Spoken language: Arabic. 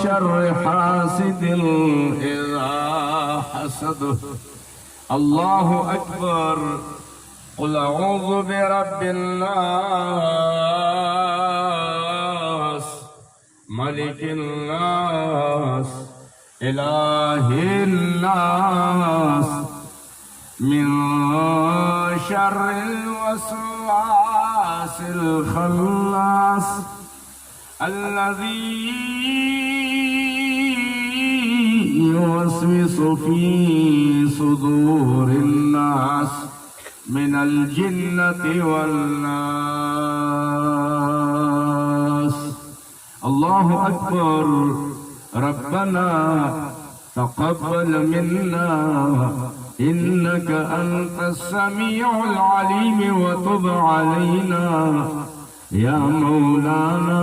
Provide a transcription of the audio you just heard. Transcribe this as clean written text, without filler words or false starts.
شر حاسد إذا حسد. الله أكبر. قل أعوذ برب الناس ملك الناس إله الناس من شر الوسواس الخناس الذي يوسوس في صدور الناس من الجنة والناس. الله أكبر. ربنا تقبل منا إنك أنت السميع العليم وتب علينا يا مولانا